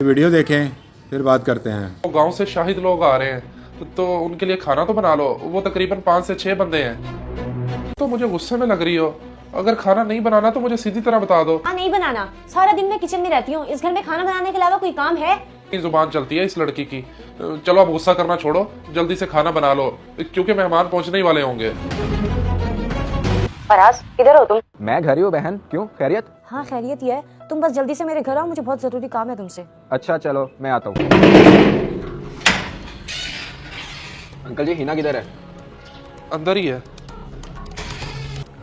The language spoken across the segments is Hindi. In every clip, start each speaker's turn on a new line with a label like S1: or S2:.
S1: वीडियो देखें फिर बात करते हैं।
S2: तो गांव से शाहिद लोग आ रहे हैं तो उनके लिए खाना तो बना लो। वो तकरीबन 5 से 6 बंदे हैं। तो मुझे गुस्से में लग रही हो, अगर खाना नहीं बनाना तो मुझे सीधी तरह बता दो।
S3: हाँ नहीं बनाना, सारा दिन मैं किचन में रहती हूँ। इस घर में खाना बनाने के अलावा कोई काम है?
S2: जुबान चलती है इस लड़की की। चलो अब गुस्सा करना छोड़ो, जल्दी से खाना बना लो क्योंकि मेहमान पहुंचने ही वाले होंगे।
S3: फराज किधर हो तुम?
S4: मैं घर ही हूँ बहन, क्यों खैरियत?
S3: हाँ खैरियत ही है, तुम बस जल्दी से मेरे घर आओ, मुझे बहुत जरूरी काम है तुमसे।
S4: अच्छा चलो मैं आता हूँ। अंकल जी हिना किधर है?
S2: अंदर ही है।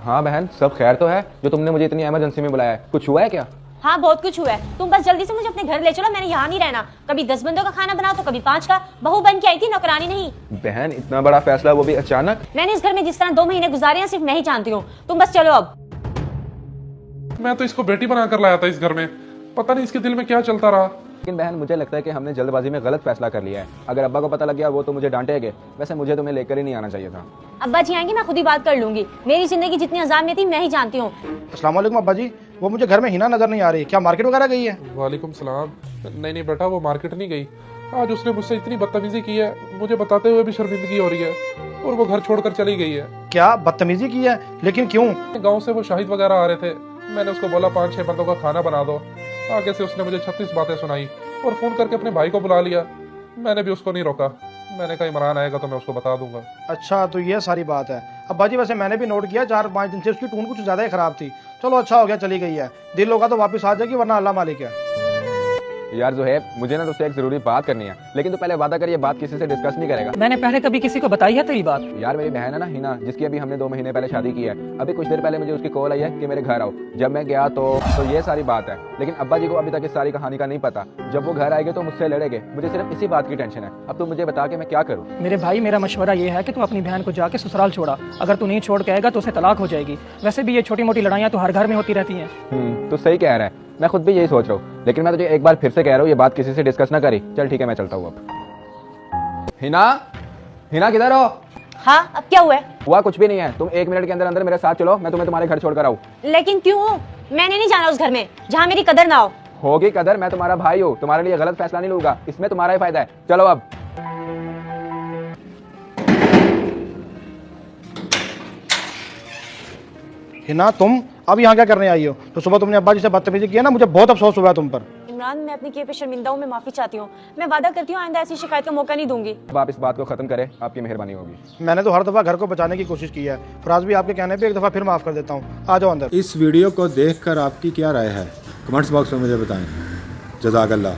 S4: हाँ बहन सब खैर तो है? जो तुमने मुझे इतनी इमरजेंसी में बुलाया है, कुछ हुआ है क्या?
S3: हाँ बहुत कुछ हुआ है, तुम बस जल्दी से मुझे अपने घर ले चलो। मैंने यहाँ नहीं रहना। कभी 10 बंदों का खाना बनाओ तो कभी 5 का। बहू बन के आई थी, नौकरानी नहीं।
S4: बहन इतना बड़ा फैसला, वो भी अचानक?
S3: मैंने इस घर में जिस तरह 2 महीने गुजारे हैं सिर्फ मैं ही जानती हूँ। तुम बस चलो अब।
S2: मैं तो इसको बेटी बनाकर लाया था इस घर में, पता नहीं इसके दिल में क्या चलता रहा।
S4: लेकिन बहन मुझे लगता है कि हमने जल्दबाजी में गलत फैसला कर लिया है। अगर अब्बा को पता लग गया वो तो मुझे डांटेंगे। वैसे मुझे तुम्हें लेकर ही नहीं आना चाहिए था।
S3: अब्बा जी आएंगे, मैं खुद ही बात कर लूंगी। मेरी जिंदगी जितनी अजाब में थी मैं ही जानती हूँ।
S5: अस्सलाम वालेकुम अब्बा जी, वो मुझे घर में हिना नजर नहीं आ रही, क्या मार्केट वगैरह गई है?
S2: वालेकुम सलाम। नहीं बेटा, वो मार्केट नहीं गई। आज उसने मुझसे इतनी बदतमीजी की है, मुझे बताते हुए भी शर्मिंदगी हो रही है। और वो घर छोड़कर चली गई है।
S5: क्या बदतमीजी की है? लेकिन क्यों?
S2: गांव से वो शाहिद वगैरह आ रहे थे। मैंने उसको बोला 5-6 बंदों का खाना बना दो। आगे से उसने मुझे 36 बातें सुनाई और फोन करके अपने भाई को बुला लिया। मैंने भी उसको नहीं रोका। मैंने कहा इमरान आएगा तो मैं उसको बता दूंगा।
S5: अच्छा तो ये सारी बात है अब्बा जी। वैसे मैंने भी नोट किया 4-5 दिन से उसकी टून कुछ ज्यादा ही खराब थी। चलो अच्छा हो गया चली गई है, दिल होगा तो वापस आ जाएगी, वरना अल्लाह मालिक है।
S4: यार जोहेब मुझे ना तुझसे एक जरूरी बात करनी है, लेकिन तू पहले वादा कर ये बात किसी से डिस्कस नहीं करेगा।
S6: मैंने पहले कभी किसी को बताई है तेरी बात?
S4: यार मेरी बहन है ना हिना, जिसकी अभी हमने 2 महीने पहले शादी की है। अभी कुछ देर पहले मुझे उसकी कॉल आई है कि मेरे घर आओ। जब मैं गया तो ये सारी बात है। लेकिन अब्बा जी को अभी तक इस सारी कहानी का नहीं पता। जब वो घर आएंगे तो मुझसे लड़ेंगे। मुझे सिर्फ इसी बात की टेंशन है। अब तू मुझे बता के मैं क्या करूँ?
S6: मेरे भाई मेरा मशवरा ये है कि तू अपनी बहन को जाके ससुराल छोड़ा। अगर तू नहीं छोड़ के आएगा तो उसे तलाक हो जाएगी। वैसे भी ये छोटी मोटी लड़ाइयाँ तो हर घर में होती रहती हैं।
S4: तू सही कह रहा है, मैं खुद भी यही सोच रहा हूँ। लेकिन मैं तुझे एक बार फिर से कह रहा हूँ ये बात किसी से डिस्कस ना करी। चल ठीक है मैं चलता हूँ अब। हिना, हिना किधर हो?
S3: हाँ अब क्या हुआ है?
S4: हुआ कुछ भी नहीं है। तुम 1 मिनट के अंदर अंदर मेरे साथ चलो, मैं तुम्हें तुम्हारे घर छोड़कर आऊँ।
S3: लेकिन क्यों? मैंने नहीं जाना उस घर में जहाँ मेरी कदर ना हो।
S4: होगी कदर, मैं तुम्हारा भाई हूँ। तुम्हारे लिए गलत फैसला नहीं लूंगा, इसमें तुम्हारा ही फायदा है। चलो अब।
S5: हिना तुम अब यहाँ क्या करने आई हो? तो सुबह तुमने अब्बा जी से बदतमीजी किया ना, मुझे बहुत अफसोस हुआ तुम पर।
S3: इमरान मैं अपने किए पे शर्मिंदा हूँ, मैं माफी चाहती हूँ। मैं वादा करती हूँ आइंदा ऐसी शिकायत का मौका नहीं दूंगी।
S4: अब आप इस बात को खत्म करें, आपकी मेहरबानी होगी।
S5: मैंने तो हर दफा घर को बचाने की कोशिश की है। फराज भी आपके कहने पे एक दफा फिर माफ कर देता हूँ। आ जाओ अंदर।
S1: इस वीडियो को देखकर आपकी क्या राय है कमेंट्स बॉक्स में मुझे बताएं। जज़ाकल्लाह।